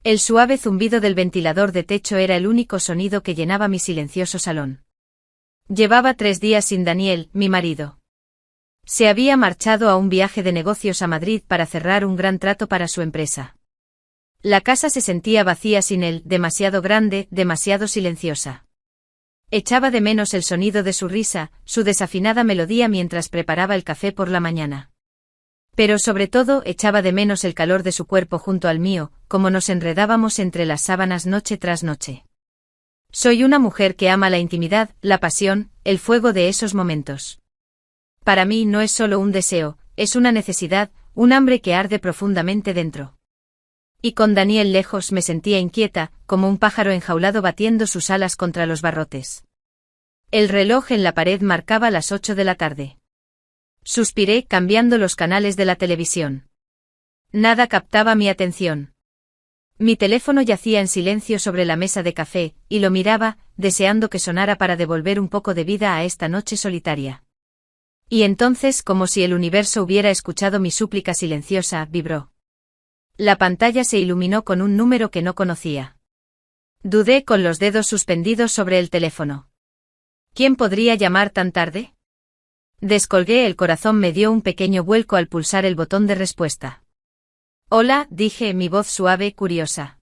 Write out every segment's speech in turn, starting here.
El suave zumbido del ventilador de techo era el único sonido que llenaba mi silencioso salón. Llevaba 3 días sin Daniel, mi marido. Se había marchado a un viaje de negocios a Madrid para cerrar un gran trato para su empresa. La casa se sentía vacía sin él, demasiado grande, demasiado silenciosa. Echaba de menos el sonido de su risa, su desafinada melodía mientras preparaba el café por la mañana. Pero sobre todo echaba de menos el calor de su cuerpo junto al mío, como nos enredábamos entre las sábanas noche tras noche. Soy una mujer que ama la intimidad, la pasión, el fuego de esos momentos. Para mí no es solo un deseo, es una necesidad, un hambre que arde profundamente dentro. Y con Daniel lejos me sentía inquieta, como un pájaro enjaulado batiendo sus alas contra los barrotes. El reloj en la pared marcaba las 8 de la tarde. Suspiré cambiando los canales de la televisión. Nada captaba mi atención. Mi teléfono yacía en silencio sobre la mesa de café, y lo miraba, deseando que sonara para devolver un poco de vida a esta noche solitaria. Y entonces, como si el universo hubiera escuchado mi súplica silenciosa, vibró. La pantalla se iluminó con un número que no conocía. Dudé con los dedos suspendidos sobre el teléfono. ¿Quién podría llamar tan tarde? Descolgué, el corazón me dio un pequeño vuelco al pulsar el botón de respuesta. Hola, dije, mi voz suave, curiosa.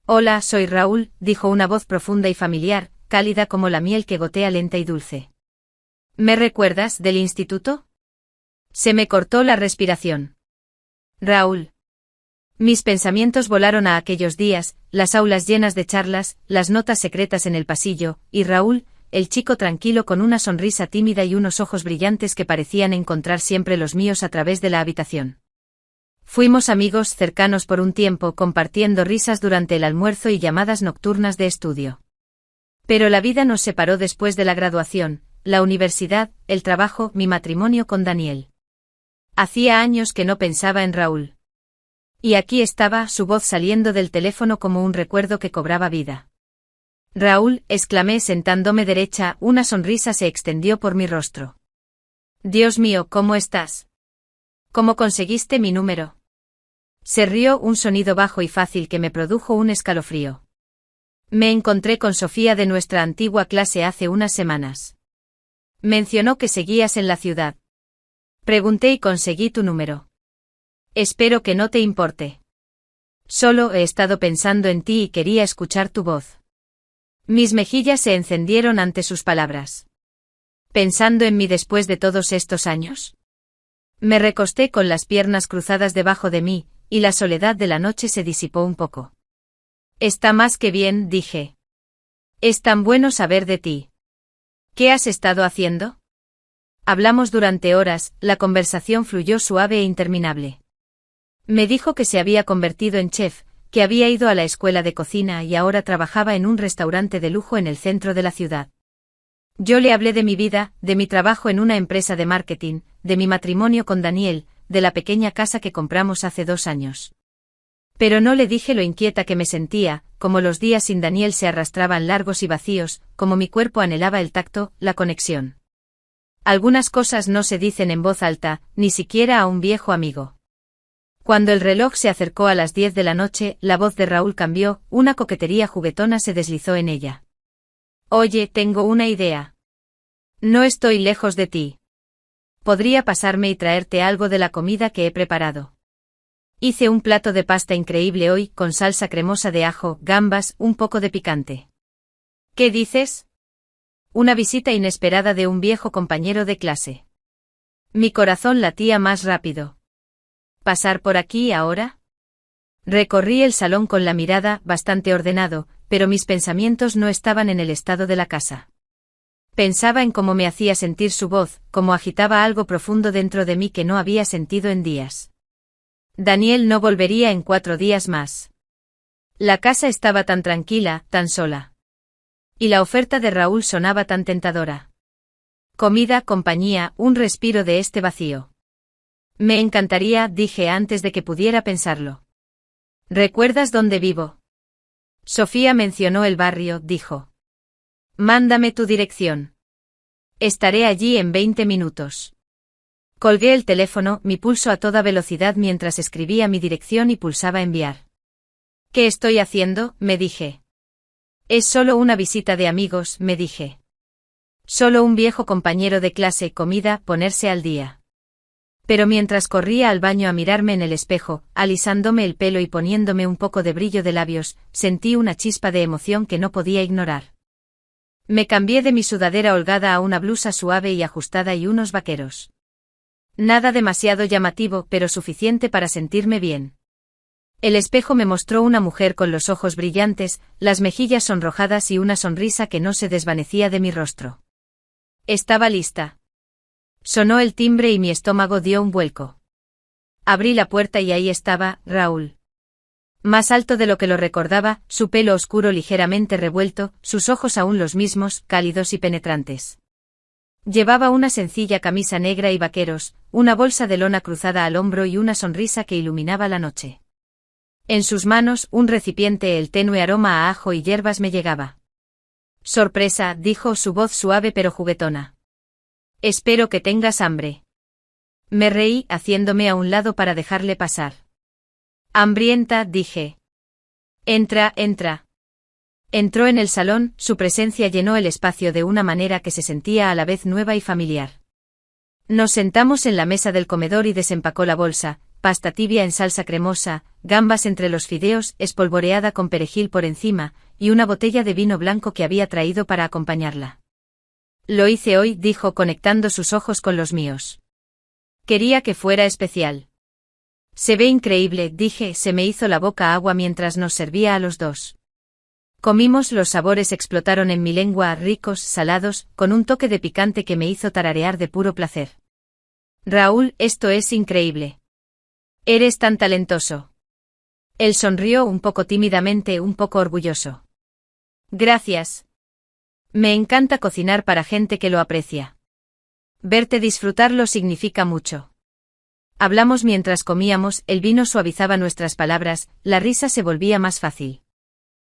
Hola, soy Raúl, dijo una voz profunda y familiar, cálida como la miel que gotea lenta y dulce. ¿Me recuerdas del instituto? Se me cortó la respiración. Raúl. Mis pensamientos volaron a aquellos días, las aulas llenas de charlas, las notas secretas en el pasillo, y Raúl, el chico tranquilo con una sonrisa tímida y unos ojos brillantes que parecían encontrar siempre los míos a través de la habitación. Fuimos amigos cercanos por un tiempo, compartiendo risas durante el almuerzo y llamadas nocturnas de estudio. Pero la vida nos separó después de la graduación, la universidad, el trabajo, mi matrimonio con Daniel. Hacía años que no pensaba en Raúl. Y aquí estaba, su voz saliendo del teléfono como un recuerdo que cobraba vida. Raúl, exclamé sentándome derecha, una sonrisa se extendió por mi rostro. Dios mío, ¿cómo estás? ¿Cómo conseguiste mi número? Se rió, un sonido bajo y fácil que me produjo un escalofrío. Me encontré con Sofía de nuestra antigua clase hace unas semanas. Mencionó que seguías en la ciudad. Pregunté y conseguí tu número. Espero que no te importe. Solo he estado pensando en ti y quería escuchar tu voz. Mis mejillas se encendieron ante sus palabras. ¿Pensando en mí después de todos estos años? Me recosté con las piernas cruzadas debajo de mí, y la soledad de la noche se disipó un poco. Está más que bien, dije. Es tan bueno saber de ti. ¿Qué has estado haciendo? Hablamos durante horas, la conversación fluyó suave e interminable. Me dijo que se había convertido en chef, que había ido a la escuela de cocina y ahora trabajaba en un restaurante de lujo en el centro de la ciudad. Yo le hablé de mi vida, de mi trabajo en una empresa de marketing, de mi matrimonio con Daniel, de la pequeña casa que compramos hace 2 años. Pero no le dije lo inquieta que me sentía, como los días sin Daniel se arrastraban largos y vacíos, como mi cuerpo anhelaba el tacto, la conexión. Algunas cosas no se dicen en voz alta, ni siquiera a un viejo amigo. Cuando el reloj se acercó a las 10 de la noche, la voz de Raúl cambió, una coquetería juguetona se deslizó en ella. Oye, tengo una idea. No estoy lejos de ti. Podría pasarme y traerte algo de la comida que he preparado. Hice un plato de pasta increíble hoy, con salsa cremosa de ajo, gambas, un poco de picante. ¿Qué dices? Una visita inesperada de un viejo compañero de clase. Mi corazón latía más rápido. ¿Pasar por aquí ahora? Recorrí el salón con la mirada, bastante ordenado, pero mis pensamientos no estaban en el estado de la casa. Pensaba en cómo me hacía sentir su voz, cómo agitaba algo profundo dentro de mí que no había sentido en días. Daniel no volvería en 4 días más. La casa estaba tan tranquila, tan sola. Y la oferta de Raúl sonaba tan tentadora. Comida, compañía, un respiro de este vacío. Me encantaría, dije antes de que pudiera pensarlo. ¿Recuerdas dónde vivo? Sofía mencionó el barrio, dijo. Mándame tu dirección. Estaré allí en 20 minutos. Colgué el teléfono, mi pulso a toda velocidad mientras escribía mi dirección y pulsaba enviar. ¿Qué estoy haciendo?, me dije. Es solo una visita de amigos, me dije. Solo un viejo compañero de clase, comida, ponerse al día. Pero mientras corría al baño a mirarme en el espejo, alisándome el pelo y poniéndome un poco de brillo de labios, sentí una chispa de emoción que no podía ignorar. Me cambié de mi sudadera holgada a una blusa suave y ajustada y unos vaqueros. Nada demasiado llamativo, pero suficiente para sentirme bien. El espejo me mostró una mujer con los ojos brillantes, las mejillas sonrojadas y una sonrisa que no se desvanecía de mi rostro. Estaba lista. Sonó el timbre y mi estómago dio un vuelco. Abrí la puerta y ahí estaba, Raúl. Más alto de lo que lo recordaba, su pelo oscuro ligeramente revuelto, sus ojos aún los mismos, cálidos y penetrantes. Llevaba una sencilla camisa negra y vaqueros, una bolsa de lona cruzada al hombro y una sonrisa que iluminaba la noche. En sus manos, un recipiente, el tenue aroma a ajo y hierbas me llegaba. Sorpresa, dijo, su voz suave pero juguetona. Espero que tengas hambre. Me reí, haciéndome a un lado para dejarle pasar. Hambrienta, dije. Entra, entra. Entró en el salón, su presencia llenó el espacio de una manera que se sentía a la vez nueva y familiar. Nos sentamos en la mesa del comedor y desempacó la bolsa, pasta tibia en salsa cremosa, gambas entre los fideos, espolvoreada con perejil por encima, y una botella de vino blanco que había traído para acompañarla. Lo hice hoy, dijo conectando sus ojos con los míos. Quería que fuera especial. Se ve increíble, dije, se me hizo la boca agua mientras nos servía a los dos. Comimos, los sabores explotaron en mi lengua, ricos, salados, con un toque de picante que me hizo tararear de puro placer. Raúl, esto es increíble. Eres tan talentoso. Él sonrió un poco tímidamente, un poco orgulloso. Gracias. Me encanta cocinar para gente que lo aprecia. Verte disfrutarlo significa mucho. Hablamos mientras comíamos, el vino suavizaba nuestras palabras, la risa se volvía más fácil.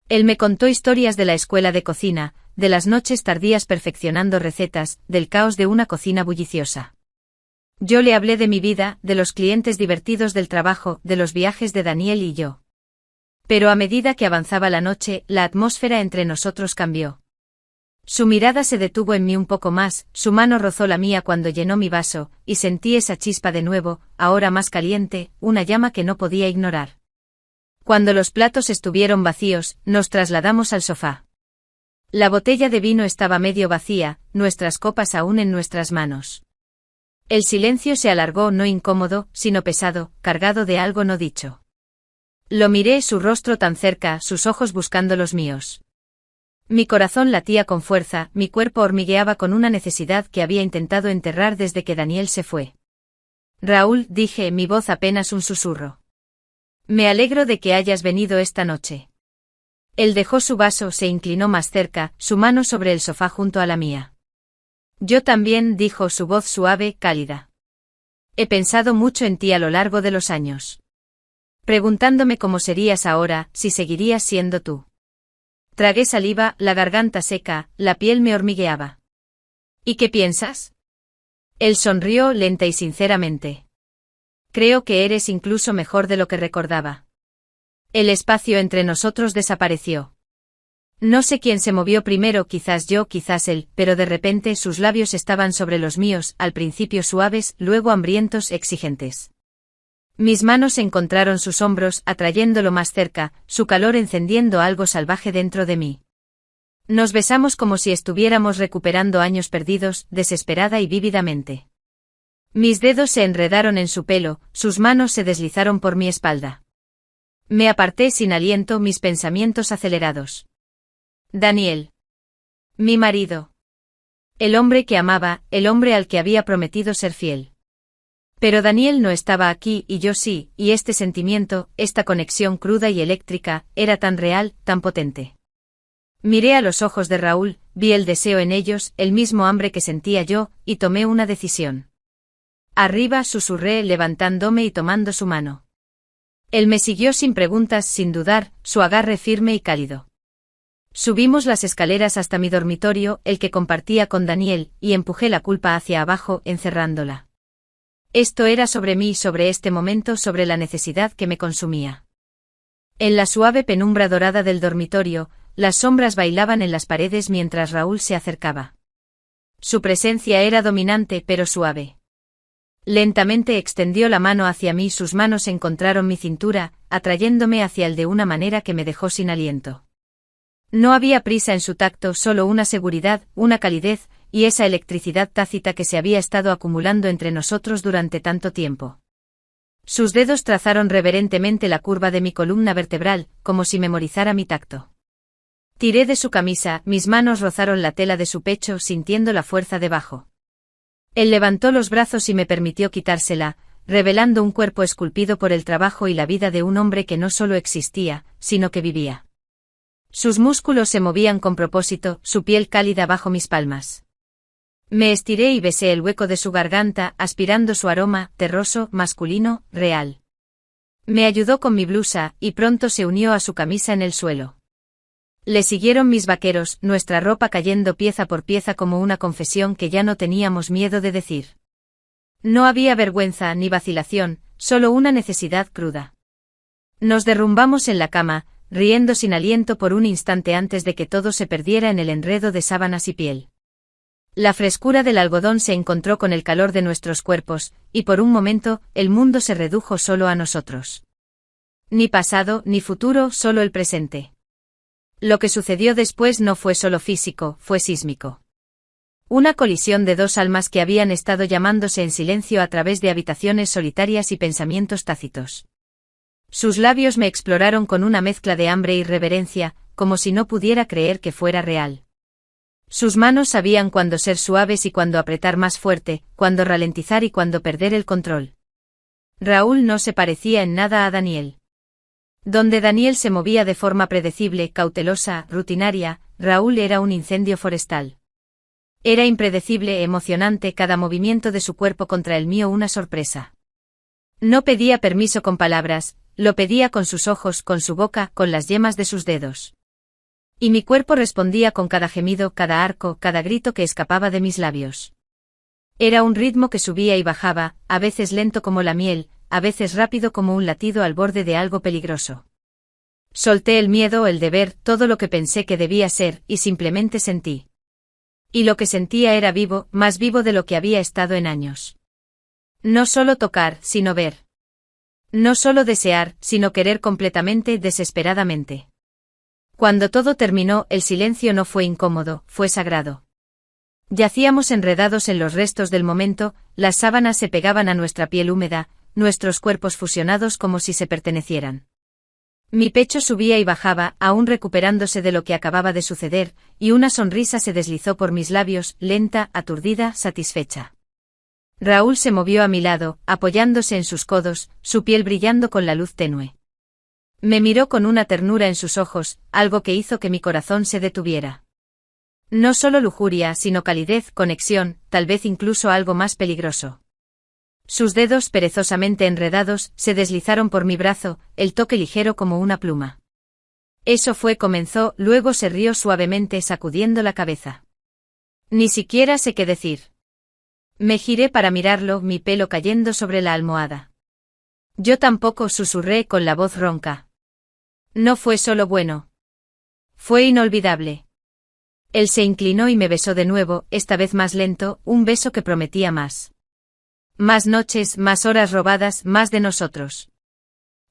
Él me contó historias de la escuela de cocina, de las noches tardías perfeccionando recetas, del caos de una cocina bulliciosa. Yo le hablé de mi vida, de los clientes divertidos del trabajo, de los viajes de Daniel y yo. Pero a medida que avanzaba la noche, la atmósfera entre nosotros cambió. Su mirada se detuvo en mí un poco más, su mano rozó la mía cuando llenó mi vaso, y sentí esa chispa de nuevo, ahora más caliente, una llama que no podía ignorar. Cuando los platos estuvieron vacíos, nos trasladamos al sofá. La botella de vino estaba medio vacía, nuestras copas aún en nuestras manos. El silencio se alargó, no incómodo, sino pesado, cargado de algo no dicho. Lo miré, su rostro tan cerca, sus ojos buscando los míos. Mi corazón latía con fuerza, mi cuerpo hormigueaba con una necesidad que había intentado enterrar desde que Daniel se fue. Raúl, dije, mi voz apenas un susurro. Me alegro de que hayas venido esta noche. Él dejó su vaso, se inclinó más cerca, su mano sobre el sofá junto a la mía. Yo también, dijo, su voz suave, cálida. He pensado mucho en ti a lo largo de los años. Preguntándome cómo serías ahora, si seguirías siendo tú. Tragué saliva, la garganta seca, la piel me hormigueaba. ¿Y qué piensas? Él sonrió lenta y sinceramente. Creo que eres incluso mejor de lo que recordaba. El espacio entre nosotros desapareció. No sé quién se movió primero, quizás yo, quizás él, pero de repente sus labios estaban sobre los míos, al principio suaves, luego hambrientos, exigentes. Mis manos encontraron sus hombros, atrayéndolo más cerca, su calor encendiendo algo salvaje dentro de mí. Nos besamos como si estuviéramos recuperando años perdidos, desesperada y vívidamente. Mis dedos se enredaron en su pelo, sus manos se deslizaron por mi espalda. Me aparté sin aliento, mis pensamientos acelerados. Daniel. Mi marido. El hombre que amaba, el hombre al que había prometido ser fiel. Pero Daniel no estaba aquí y yo sí, y este sentimiento, esta conexión cruda y eléctrica, era tan real, tan potente. Miré a los ojos de Raúl, vi el deseo en ellos, el mismo hambre que sentía yo, y tomé una decisión. Arriba, susurré, levantándome y tomando su mano. Él me siguió sin preguntas, sin dudar, su agarre firme y cálido. Subimos las escaleras hasta mi dormitorio, el que compartía con Daniel, y empujé la culpa hacia abajo, encerrándola. Esto era sobre mí, sobre este momento, sobre la necesidad que me consumía. En la suave penumbra dorada del dormitorio, las sombras bailaban en las paredes mientras Raúl se acercaba. Su presencia era dominante pero suave. Lentamente extendió la mano hacia mí, sus manos encontraron mi cintura, atrayéndome hacia él de una manera que me dejó sin aliento. No había prisa en su tacto, solo una seguridad, una calidez, y esa electricidad tácita que se había estado acumulando entre nosotros durante tanto tiempo. Sus dedos trazaron reverentemente la curva de mi columna vertebral, como si memorizara mi tacto. Tiré de su camisa, mis manos rozaron la tela de su pecho, sintiendo la fuerza debajo. Él levantó los brazos y me permitió quitársela, revelando un cuerpo esculpido por el trabajo y la vida de un hombre que no solo existía, sino que vivía. Sus músculos se movían con propósito, su piel cálida bajo mis palmas. Me estiré y besé el hueco de su garganta, aspirando su aroma, terroso, masculino, real. Me ayudó con mi blusa, y pronto se unió a su camisa en el suelo. Le siguieron mis vaqueros, nuestra ropa cayendo pieza por pieza como una confesión que ya no teníamos miedo de decir. No había vergüenza ni vacilación, solo una necesidad cruda. Nos derrumbamos en la cama, riendo sin aliento por un instante antes de que todo se perdiera en el enredo de sábanas y piel. La frescura del algodón se encontró con el calor de nuestros cuerpos, y por un momento, el mundo se redujo solo a nosotros. Ni pasado, ni futuro, solo el presente. Lo que sucedió después no fue solo físico, fue sísmico. Una colisión de dos almas que habían estado llamándose en silencio a través de habitaciones solitarias y pensamientos tácitos. Sus labios me exploraron con una mezcla de hambre y reverencia, como si no pudiera creer que fuera real. Sus manos sabían cuándo ser suaves y cuándo apretar más fuerte, cuándo ralentizar y cuándo perder el control. Raúl no se parecía en nada a Daniel. Donde Daniel se movía de forma predecible, cautelosa, rutinaria, Raúl era un incendio forestal. Era impredecible, emocionante, cada movimiento de su cuerpo contra el mío una sorpresa. No pedía permiso con palabras, lo pedía con sus ojos, con su boca, con las yemas de sus dedos. Y mi cuerpo respondía con cada gemido, cada arco, cada grito que escapaba de mis labios. Era un ritmo que subía y bajaba, a veces lento como la miel, a veces rápido como un latido al borde de algo peligroso. Solté el miedo, el deber, todo lo que pensé que debía ser, y simplemente sentí. Y lo que sentía era vivo, más vivo de lo que había estado en años. No solo tocar, sino ver. No solo desear, sino querer completamente, desesperadamente. Cuando todo terminó, el silencio no fue incómodo, fue sagrado. Yacíamos enredados en los restos del momento, las sábanas se pegaban a nuestra piel húmeda, nuestros cuerpos fusionados como si se pertenecieran. Mi pecho subía y bajaba, aún recuperándose de lo que acababa de suceder, y una sonrisa se deslizó por mis labios, lenta, aturdida, satisfecha. Raúl se movió a mi lado, apoyándose en sus codos, su piel brillando con la luz tenue. Me miró con una ternura en sus ojos, algo que hizo que mi corazón se detuviera. No solo lujuria, sino calidez, conexión, tal vez incluso algo más peligroso. Sus dedos perezosamente enredados se deslizaron por mi brazo, el toque ligero como una pluma. Eso fue, comenzó, luego se rió suavemente sacudiendo la cabeza. Ni siquiera sé qué decir. Me giré para mirarlo, mi pelo cayendo sobre la almohada. Yo tampoco, susurré con la voz ronca. No fue solo bueno. Fue inolvidable. Él se inclinó y me besó de nuevo, esta vez más lento, un beso que prometía más. Más noches, más horas robadas, más de nosotros.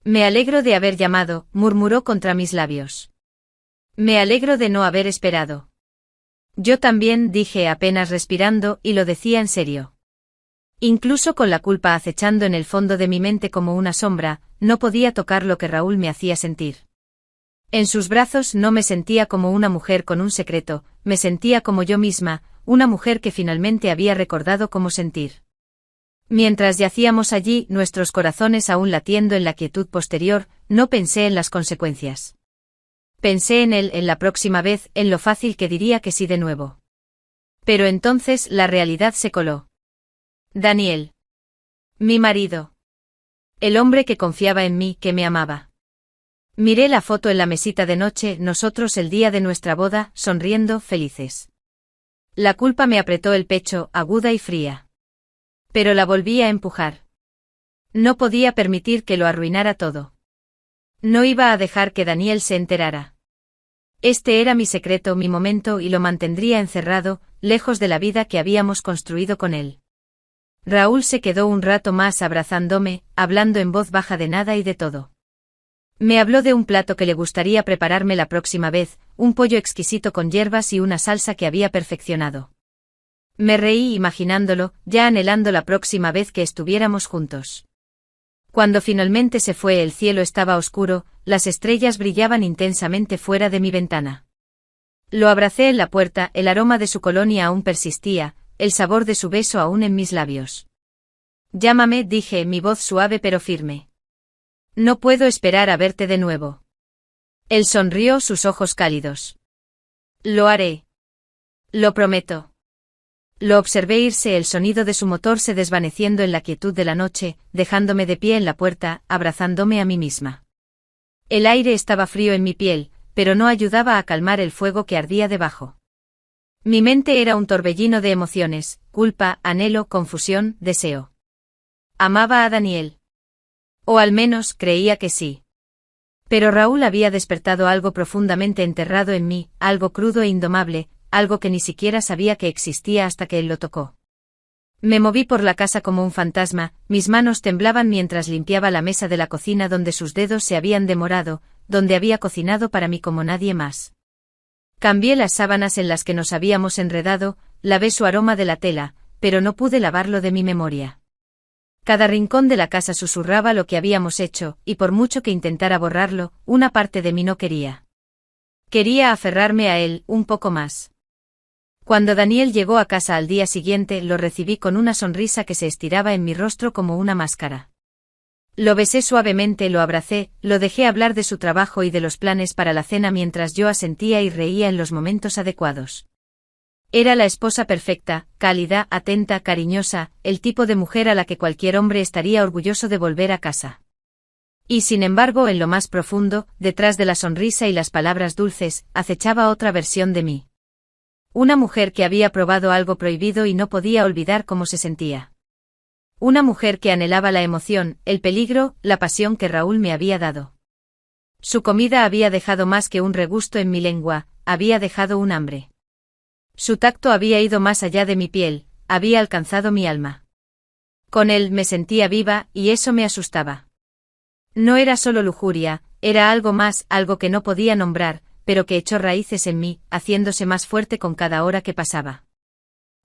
Me alegro de haber llamado, murmuró contra mis labios. Me alegro de no haber esperado. Yo también, dije apenas respirando, y lo decía en serio. Incluso con la culpa acechando en el fondo de mi mente como una sombra, no podía tocar lo que Raúl me hacía sentir. En sus brazos no me sentía como una mujer con un secreto, me sentía como yo misma, una mujer que finalmente había recordado cómo sentir. Mientras yacíamos allí, nuestros corazones aún latiendo en la quietud posterior, no pensé en las consecuencias. Pensé en él, en la próxima vez, en lo fácil que diría que sí de nuevo. Pero entonces la realidad se coló. Daniel. Mi marido. El hombre que confiaba en mí, que me amaba. Miré la foto en la mesita de noche, nosotros el día de nuestra boda, sonriendo, felices. La culpa me apretó el pecho, aguda y fría. Pero la volví a empujar. No podía permitir que lo arruinara todo. No iba a dejar que Daniel se enterara. Este era mi secreto, mi momento, y lo mantendría encerrado, lejos de la vida que habíamos construido con él. Raúl se quedó un rato más abrazándome, hablando en voz baja de nada y de todo. Me habló de un plato que le gustaría prepararme la próxima vez, un pollo exquisito con hierbas y una salsa que había perfeccionado. Me reí imaginándolo, ya anhelando la próxima vez que estuviéramos juntos. Cuando finalmente se fue, el cielo estaba oscuro, las estrellas brillaban intensamente fuera de mi ventana. Lo abracé en la puerta, el aroma de su colonia aún persistía, el sabor de su beso aún en mis labios. Llámame, dije, mi voz suave pero firme. No puedo esperar a verte de nuevo. Él sonrió, sus ojos cálidos. Lo haré. Lo prometo. Lo observé irse, el sonido de su motor se desvaneciendo en la quietud de la noche, dejándome de pie en la puerta, abrazándome a mí misma. El aire estaba frío en mi piel, pero no ayudaba a calmar el fuego que ardía debajo. Mi mente era un torbellino de emociones, culpa, anhelo, confusión, deseo. Amaba a Daniel. O al menos creía que sí. Pero Raúl había despertado algo profundamente enterrado en mí, algo crudo e indomable, algo que ni siquiera sabía que existía hasta que él lo tocó. Me moví por la casa como un fantasma, mis manos temblaban mientras limpiaba la mesa de la cocina donde sus dedos se habían demorado, donde había cocinado para mí como nadie más. Cambié las sábanas en las que nos habíamos enredado, lavé su aroma de la tela, pero no pude lavarlo de mi memoria. Cada rincón de la casa susurraba lo que habíamos hecho, y por mucho que intentara borrarlo, una parte de mí no quería. Quería aferrarme a él, un poco más. Cuando Daniel llegó a casa al día siguiente, lo recibí con una sonrisa que se estiraba en mi rostro como una máscara. Lo besé suavemente, lo abracé, lo dejé hablar de su trabajo y de los planes para la cena mientras yo asentía y reía en los momentos adecuados. Era la esposa perfecta, cálida, atenta, cariñosa, el tipo de mujer a la que cualquier hombre estaría orgulloso de volver a casa. Y sin embargo, en lo más profundo, detrás de la sonrisa y las palabras dulces, acechaba otra versión de mí. Una mujer que había probado algo prohibido y no podía olvidar cómo se sentía. Una mujer que anhelaba la emoción, el peligro, la pasión que Raúl me había dado. Su comida había dejado más que un regusto en mi lengua, había dejado un hambre. Su tacto había ido más allá de mi piel, había alcanzado mi alma. Con él me sentía viva, y eso me asustaba. No era solo lujuria, era algo más, algo que no podía nombrar, pero que echó raíces en mí, haciéndose más fuerte con cada hora que pasaba.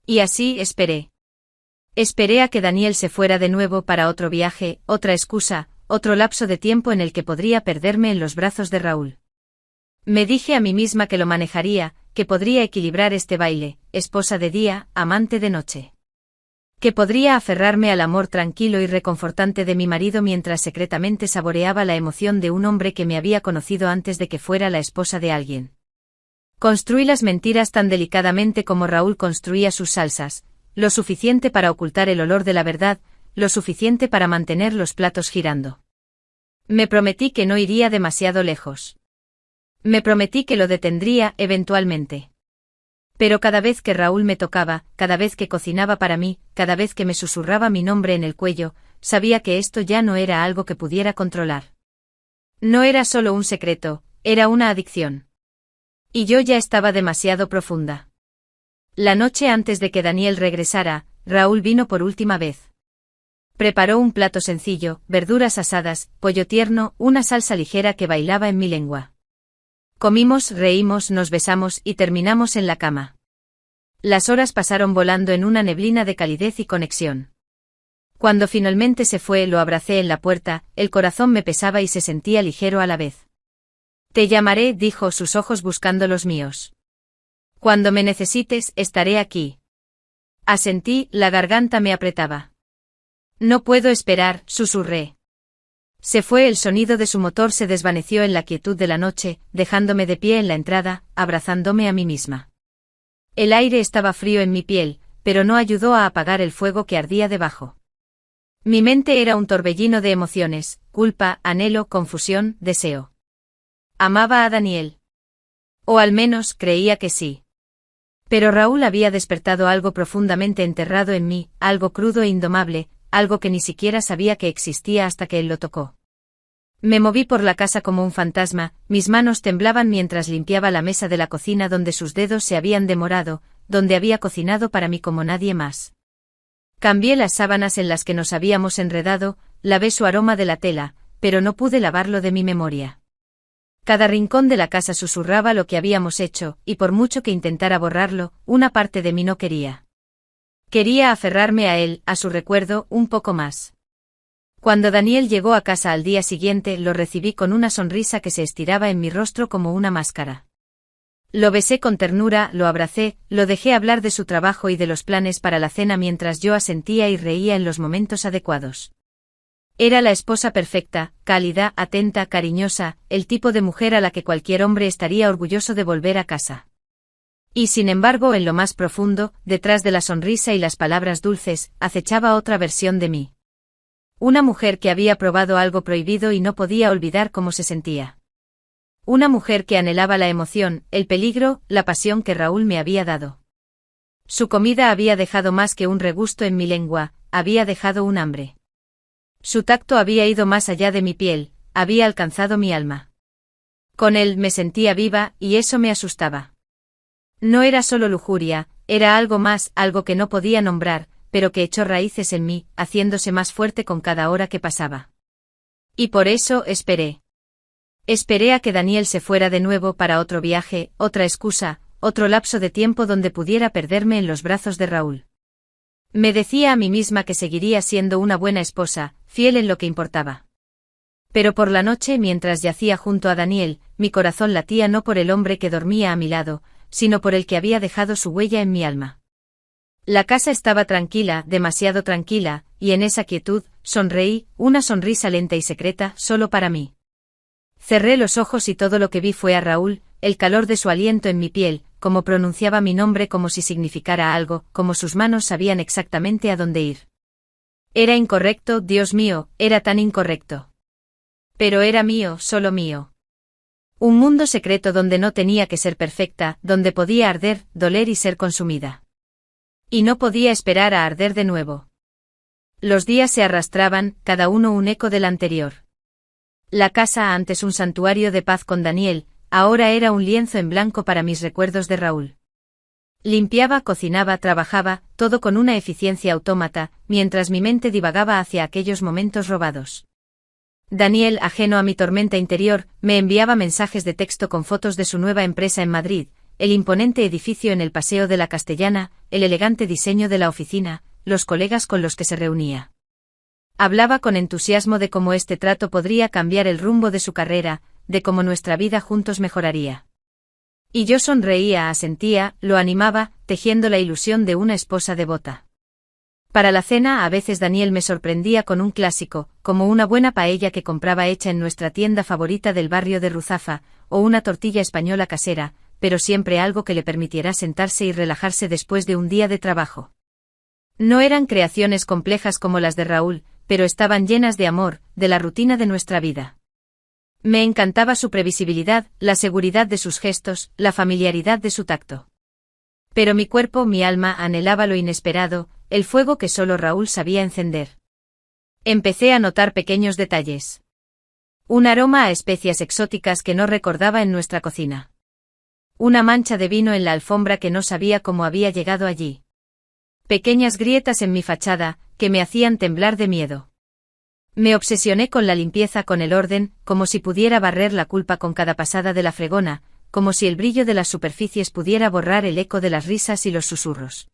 Y así esperé. Esperé a que Daniel se fuera de nuevo para otro viaje, otra excusa, otro lapso de tiempo en el que podría perderme en los brazos de Raúl. Me dije a mí misma que lo manejaría, que podría equilibrar este baile, esposa de día, amante de noche. Que podría aferrarme al amor tranquilo y reconfortante de mi marido mientras secretamente saboreaba la emoción de un hombre que me había conocido antes de que fuera la esposa de alguien. Construí las mentiras tan delicadamente como Raúl construía sus salsas, lo suficiente para ocultar el olor de la verdad, lo suficiente para mantener los platos girando. Me prometí que no iría demasiado lejos. Me prometí que lo detendría eventualmente. Pero cada vez que Raúl me tocaba, cada vez que cocinaba para mí, cada vez que me susurraba mi nombre en el cuello, sabía que esto ya no era algo que pudiera controlar. No era solo un secreto, era una adicción. Y yo ya estaba demasiado profunda. La noche antes de que Daniel regresara, Raúl vino por última vez. Preparó un plato sencillo, verduras asadas, pollo tierno, una salsa ligera que bailaba en mi lengua. Comimos, reímos, nos besamos y terminamos en la cama. Las horas pasaron volando en una neblina de calidez y conexión. Cuando finalmente se fue, lo abracé en la puerta, el corazón me pesaba y se sentía ligero a la vez. Te llamaré, dijo, sus ojos buscando los míos. Cuando me necesites, estaré aquí. Asentí, la garganta me apretaba. No puedo esperar, susurré. Se fue, el sonido de su motor se desvaneció en la quietud de la noche, dejándome de pie en la entrada, abrazándome a mí misma. El aire estaba frío en mi piel, pero no ayudó a apagar el fuego que ardía debajo. Mi mente era un torbellino de emociones, culpa, anhelo, confusión, deseo. Amaba a Daniel. O al menos creía que sí. Pero Raúl había despertado algo profundamente enterrado en mí, algo crudo e indomable, algo que ni siquiera sabía que existía hasta que él lo tocó. Me moví por la casa como un fantasma, mis manos temblaban mientras limpiaba la mesa de la cocina donde sus dedos se habían demorado, donde había cocinado para mí como nadie más. Cambié las sábanas en las que nos habíamos enredado, lavé su aroma de la tela, pero no pude lavarlo de mi memoria. Cada rincón de la casa susurraba lo que habíamos hecho, y por mucho que intentara borrarlo, una parte de mí no quería. Quería aferrarme a él, a su recuerdo, un poco más. Cuando Daniel llegó a casa al día siguiente, lo recibí con una sonrisa que se estiraba en mi rostro como una máscara. Lo besé con ternura, lo abracé, lo dejé hablar de su trabajo y de los planes para la cena mientras yo asentía y reía en los momentos adecuados. Era la esposa perfecta, cálida, atenta, cariñosa, el tipo de mujer a la que cualquier hombre estaría orgulloso de volver a casa. Y sin embargo, en lo más profundo, detrás de la sonrisa y las palabras dulces, acechaba otra versión de mí. Una mujer que había probado algo prohibido y no podía olvidar cómo se sentía. Una mujer que anhelaba la emoción, el peligro, la pasión que Raúl me había dado. Su comida había dejado más que un regusto en mi lengua, había dejado un hambre. Su tacto había ido más allá de mi piel, había alcanzado mi alma. Con él me sentía viva, y eso me asustaba. No era solo lujuria, era algo más, algo que no podía nombrar, pero que echó raíces en mí, haciéndose más fuerte con cada hora que pasaba. Y por eso esperé. Esperé a que Daniel se fuera de nuevo para otro viaje, otra excusa, otro lapso de tiempo donde pudiera perderme en los brazos de Raúl. Me decía a mí misma que seguiría siendo una buena esposa, fiel en lo que importaba. Pero por la noche, mientras yacía junto a Daniel, mi corazón latía no por el hombre que dormía a mi lado, sino por el que había dejado su huella en mi alma. La casa estaba tranquila, demasiado tranquila, y en esa quietud, sonreí, una sonrisa lenta y secreta, solo para mí. Cerré los ojos y todo lo que vi fue a Raúl, el calor de su aliento en mi piel, como pronunciaba mi nombre como si significara algo, como sus manos sabían exactamente a dónde ir. Era incorrecto, Dios mío, era tan incorrecto. Pero era mío, solo mío. Un mundo secreto donde no tenía que ser perfecta, donde podía arder, doler y ser consumida. Y no podía esperar a arder de nuevo. Los días se arrastraban, cada uno un eco del anterior. La casa, antes un santuario de paz con Daniel, ahora era un lienzo en blanco para mis recuerdos de Raúl. Limpiaba, cocinaba, trabajaba, todo con una eficiencia autómata, mientras mi mente divagaba hacia aquellos momentos robados. Daniel, ajeno a mi tormenta interior, me enviaba mensajes de texto con fotos de su nueva empresa en Madrid, el imponente edificio en el Paseo de la Castellana, el elegante diseño de la oficina, los colegas con los que se reunía. Hablaba con entusiasmo de cómo este trato podría cambiar el rumbo de su carrera, de cómo nuestra vida juntos mejoraría. Y yo sonreía, asentía, lo animaba, tejiendo la ilusión de una esposa devota. Para la cena, a veces Daniel me sorprendía con un clásico, como una buena paella que compraba hecha en nuestra tienda favorita del barrio de Ruzafa, o una tortilla española casera, pero siempre algo que le permitiera sentarse y relajarse después de un día de trabajo. No eran creaciones complejas como las de Raúl, pero estaban llenas de amor, de la rutina de nuestra vida. Me encantaba su previsibilidad, la seguridad de sus gestos, la familiaridad de su tacto. Pero mi cuerpo, mi alma anhelaba lo inesperado, el fuego que solo Raúl sabía encender. Empecé a notar pequeños detalles. Un aroma a especias exóticas que no recordaba en nuestra cocina. Una mancha de vino en la alfombra que no sabía cómo había llegado allí. Pequeñas grietas en mi fachada, que me hacían temblar de miedo. Me obsesioné con la limpieza, con el orden, como si pudiera barrer la culpa con cada pasada de la fregona, como si el brillo de las superficies pudiera borrar el eco de las risas y los susurros.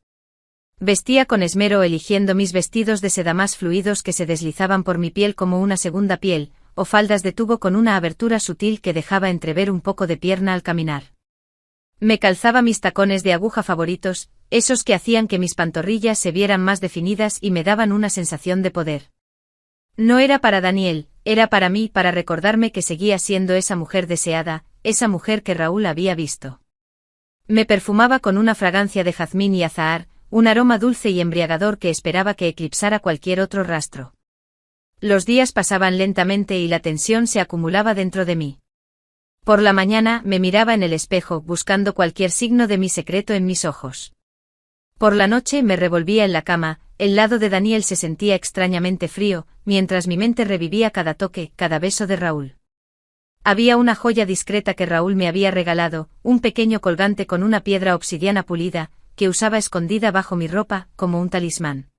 Vestía con esmero, eligiendo mis vestidos de seda más fluidos que se deslizaban por mi piel como una segunda piel, o faldas de tubo con una abertura sutil que dejaba entrever un poco de pierna al caminar. Me calzaba mis tacones de aguja favoritos, esos que hacían que mis pantorrillas se vieran más definidas y me daban una sensación de poder. No era para Daniel, era para mí, para recordarme que seguía siendo esa mujer deseada, esa mujer que Raúl había visto. Me perfumaba con una fragancia de jazmín y azahar, un aroma dulce y embriagador que esperaba que eclipsara cualquier otro rastro. Los días pasaban lentamente y la tensión se acumulaba dentro de mí. Por la mañana me miraba en el espejo buscando cualquier signo de mi secreto en mis ojos. Por la noche me revolvía en la cama, el lado de Daniel se sentía extrañamente frío, mientras mi mente revivía cada toque, cada beso de Raúl. Había una joya discreta que Raúl me había regalado, un pequeño colgante con una piedra obsidiana pulida, que usaba escondida bajo mi ropa, como un talismán.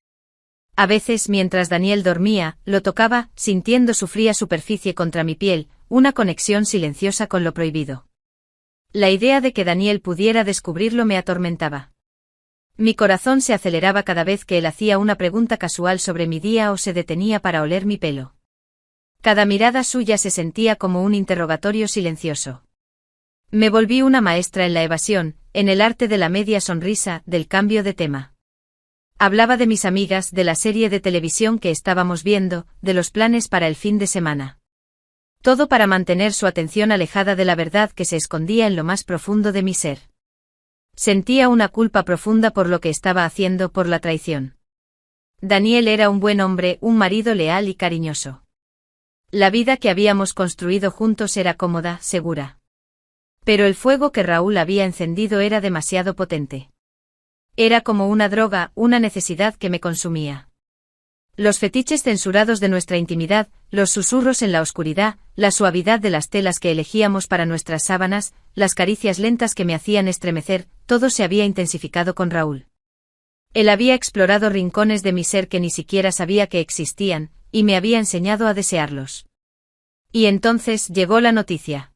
A veces, mientras Daniel dormía, lo tocaba, sintiendo su fría superficie contra mi piel, una conexión silenciosa con lo prohibido. La idea de que Daniel pudiera descubrirlo me atormentaba. Mi corazón se aceleraba cada vez que él hacía una pregunta casual sobre mi día o se detenía para oler mi pelo. Cada mirada suya se sentía como un interrogatorio silencioso. Me volví una maestra en la evasión, en el arte de la media sonrisa, del cambio de tema. Hablaba de mis amigas, de la serie de televisión que estábamos viendo, de los planes para el fin de semana. Todo para mantener su atención alejada de la verdad que se escondía en lo más profundo de mi ser. Sentía una culpa profunda por lo que estaba haciendo, por la traición. Daniel era un buen hombre, un marido leal y cariñoso. La vida que habíamos construido juntos era cómoda, segura. Pero el fuego que Raúl había encendido era demasiado potente. Era como una droga, una necesidad que me consumía. Los fetiches censurados de nuestra intimidad, los susurros en la oscuridad, la suavidad de las telas que elegíamos para nuestras sábanas, las caricias lentas que me hacían estremecer, todo se había intensificado con Raúl. Él había explorado rincones de mi ser que ni siquiera sabía que existían, y me había enseñado a desearlos. Y entonces llegó la noticia.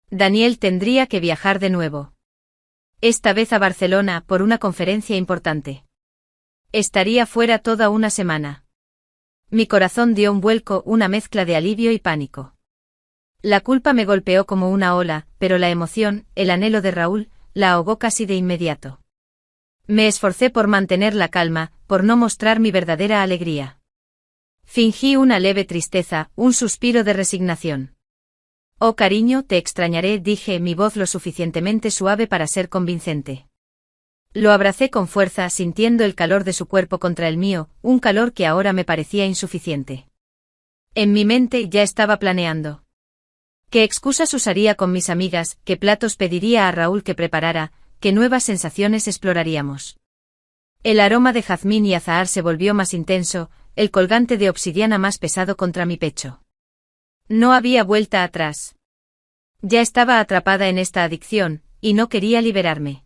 Daniel tendría que viajar de nuevo. Esta vez a Barcelona por una conferencia importante. Estaría fuera toda una semana. Mi corazón dio un vuelco, una mezcla de alivio y pánico. La culpa me golpeó como una ola, pero la emoción, el anhelo de Raúl, la ahogó casi de inmediato. Me esforcé por mantener la calma, por no mostrar mi verdadera alegría. Fingí una leve tristeza, un suspiro de resignación. Oh cariño, te extrañaré, dije, mi voz lo suficientemente suave para ser convincente. Lo abracé con fuerza, sintiendo el calor de su cuerpo contra el mío, un calor que ahora me parecía insuficiente. En mi mente ya estaba planeando. ¿Qué excusas usaría con mis amigas? ¿Qué platos pediría a Raúl que preparara? ¿Qué nuevas sensaciones exploraríamos? El aroma de jazmín y azahar se volvió más intenso, el colgante de obsidiana más pesado contra mi pecho. No había vuelta atrás. Ya estaba atrapada en esta adicción, y no quería liberarme.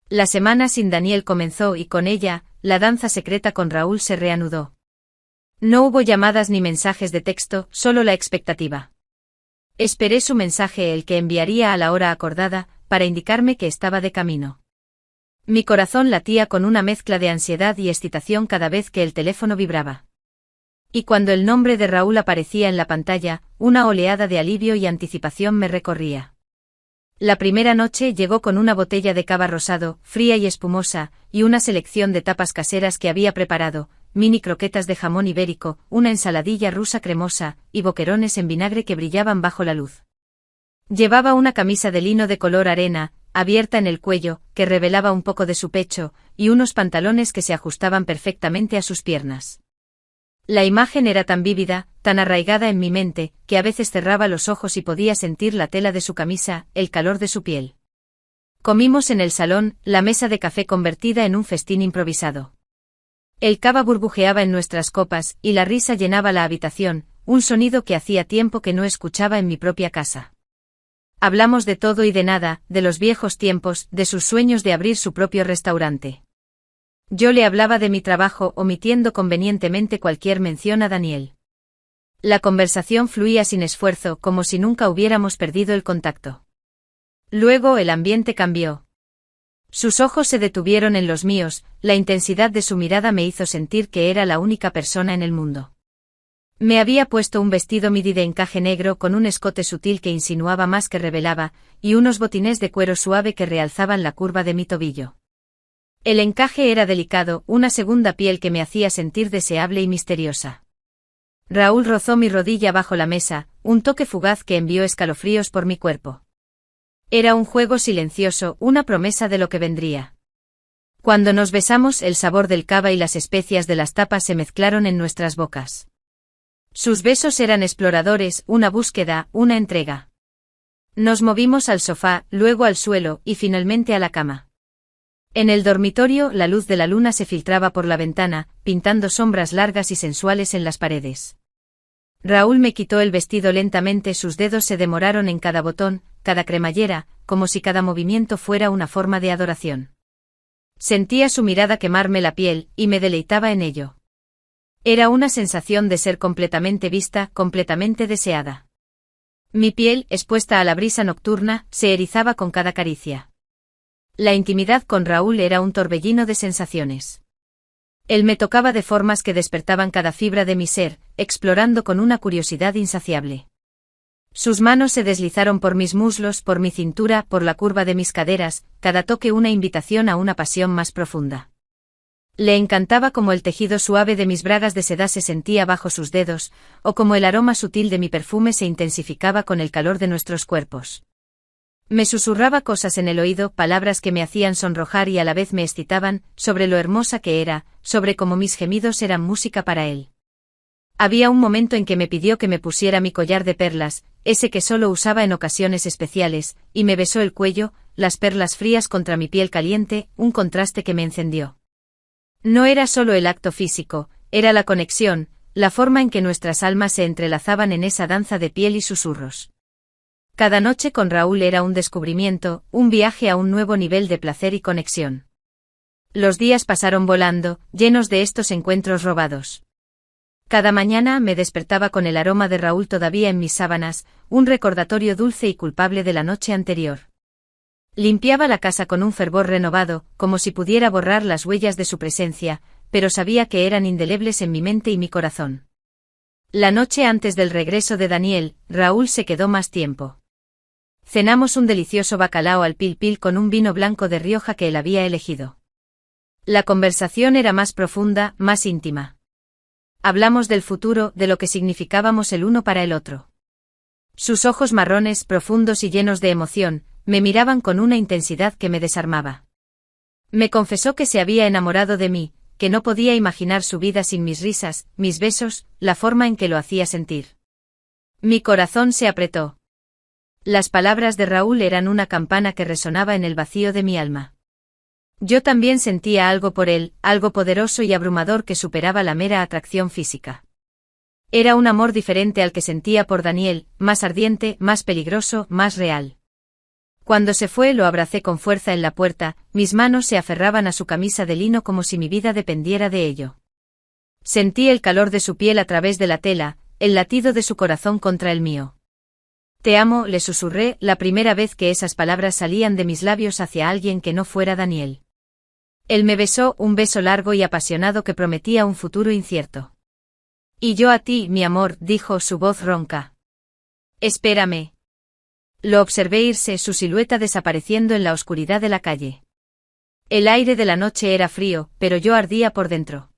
La semana sin Daniel comenzó y con ella, la danza secreta con Raúl se reanudó. No hubo llamadas ni mensajes de texto, solo la expectativa. Esperé su mensaje, el que enviaría a la hora acordada, para indicarme que estaba de camino. Mi corazón latía con una mezcla de ansiedad y excitación cada vez que el teléfono vibraba. Y cuando el nombre de Raúl aparecía en la pantalla, una oleada de alivio y anticipación me recorría. La primera noche llegó con una botella de cava rosado, fría y espumosa, y una selección de tapas caseras que había preparado, mini croquetas de jamón ibérico, una ensaladilla rusa cremosa, y boquerones en vinagre que brillaban bajo la luz. Llevaba una camisa de lino de color arena, abierta en el cuello, que revelaba un poco de su pecho, y unos pantalones que se ajustaban perfectamente a sus piernas. La imagen era tan vívida, tan arraigada en mi mente, que a veces cerraba los ojos y podía sentir la tela de su camisa, el calor de su piel. Comimos en el salón, la mesa de café convertida en un festín improvisado. El cava burbujeaba en nuestras copas, y la risa llenaba la habitación, un sonido que hacía tiempo que no escuchaba en mi propia casa. Hablamos de todo y de nada, de los viejos tiempos, de sus sueños de abrir su propio restaurante. Yo le hablaba de mi trabajo, omitiendo convenientemente cualquier mención a Daniel. La conversación fluía sin esfuerzo, como si nunca hubiéramos perdido el contacto. Luego el ambiente cambió. Sus ojos se detuvieron en los míos, la intensidad de su mirada me hizo sentir que era la única persona en el mundo. Me había puesto un vestido midi de encaje negro con un escote sutil que insinuaba más que revelaba, y unos botines de cuero suave que realzaban la curva de mi tobillo. El encaje era delicado, una segunda piel que me hacía sentir deseable y misteriosa. Raúl rozó mi rodilla bajo la mesa, un toque fugaz que envió escalofríos por mi cuerpo. Era un juego silencioso, una promesa de lo que vendría. Cuando nos besamos, el sabor del cava y las especias de las tapas se mezclaron en nuestras bocas. Sus besos eran exploradores, una búsqueda, una entrega. Nos movimos al sofá, luego al suelo, y finalmente a la cama. En el dormitorio, la luz de la luna se filtraba por la ventana, pintando sombras largas y sensuales en las paredes. Raúl me quitó el vestido lentamente, sus dedos se demoraron en cada botón, cada cremallera, como si cada movimiento fuera una forma de adoración. Sentía su mirada quemarme la piel, y me deleitaba en ello. Era una sensación de ser completamente vista, completamente deseada. Mi piel, expuesta a la brisa nocturna, se erizaba con cada caricia. La intimidad con Raúl era un torbellino de sensaciones. Él me tocaba de formas que despertaban cada fibra de mi ser, explorando con una curiosidad insaciable. Sus manos se deslizaron por mis muslos, por mi cintura, por la curva de mis caderas, cada toque una invitación a una pasión más profunda. Le encantaba como el tejido suave de mis bragas de seda se sentía bajo sus dedos, o como el aroma sutil de mi perfume se intensificaba con el calor de nuestros cuerpos. Me susurraba cosas en el oído, palabras que me hacían sonrojar y a la vez me excitaban, sobre lo hermosa que era, sobre cómo mis gemidos eran música para él. Había un momento en que me pidió que me pusiera mi collar de perlas, ese que solo usaba en ocasiones especiales, y me besó el cuello, las perlas frías contra mi piel caliente, un contraste que me encendió. No era solo el acto físico, era la conexión, la forma en que nuestras almas se entrelazaban en esa danza de piel y susurros. Cada noche con Raúl era un descubrimiento, un viaje a un nuevo nivel de placer y conexión. Los días pasaron volando, llenos de estos encuentros robados. Cada mañana me despertaba con el aroma de Raúl todavía en mis sábanas, un recordatorio dulce y culpable de la noche anterior. Limpiaba la casa con un fervor renovado, como si pudiera borrar las huellas de su presencia, pero sabía que eran indelebles en mi mente y mi corazón. La noche antes del regreso de Daniel, Raúl se quedó más tiempo. Cenamos un delicioso bacalao al pil pil con un vino blanco de Rioja que él había elegido. La conversación era más profunda, más íntima. Hablamos del futuro, de lo que significábamos el uno para el otro. Sus ojos marrones, profundos y llenos de emoción, me miraban con una intensidad que me desarmaba. Me confesó que se había enamorado de mí, que no podía imaginar su vida sin mis risas, mis besos, la forma en que lo hacía sentir. Mi corazón se apretó. Las palabras de Raúl eran una campana que resonaba en el vacío de mi alma. Yo también sentía algo por él, algo poderoso y abrumador que superaba la mera atracción física. Era un amor diferente al que sentía por Daniel, más ardiente, más peligroso, más real. Cuando se fue lo abracé con fuerza en la puerta, mis manos se aferraban a su camisa de lino como si mi vida dependiera de ello. Sentí el calor de su piel a través de la tela, el latido de su corazón contra el mío. Te amo, le susurré, la primera vez que esas palabras salían de mis labios hacia alguien que no fuera Daniel. Él me besó, un beso largo y apasionado que prometía un futuro incierto. Y yo a ti, mi amor, dijo su voz ronca. Espérame. Lo observé irse, su silueta desapareciendo en la oscuridad de la calle. El aire de la noche era frío, pero yo ardía por dentro.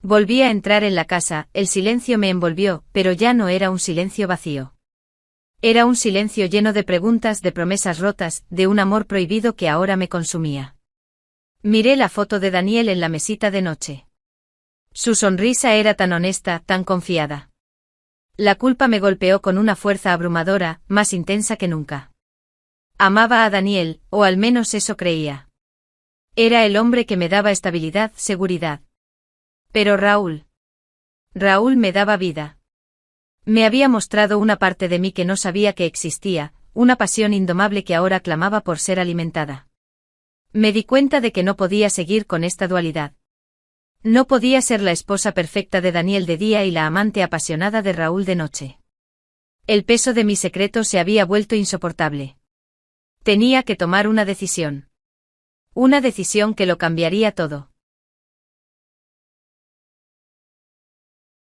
Volví a entrar en la casa, el silencio me envolvió, pero ya no era un silencio vacío. Era un silencio lleno de preguntas, de promesas rotas, de un amor prohibido que ahora me consumía. Miré la foto de Daniel en la mesita de noche. Su sonrisa era tan honesta, tan confiada. La culpa me golpeó con una fuerza abrumadora, más intensa que nunca. Amaba a Daniel, o al menos eso creía. Era el hombre que me daba estabilidad, seguridad. Pero Raúl me daba vida. Me había mostrado una parte de mí que no sabía que existía, una pasión indomable que ahora clamaba por ser alimentada. Me di cuenta de que no podía seguir con esta dualidad. No podía ser la esposa perfecta de Daniel de día y la amante apasionada de Raúl de noche. El peso de mi secreto se había vuelto insoportable. Tenía que tomar una decisión. Una decisión que lo cambiaría todo.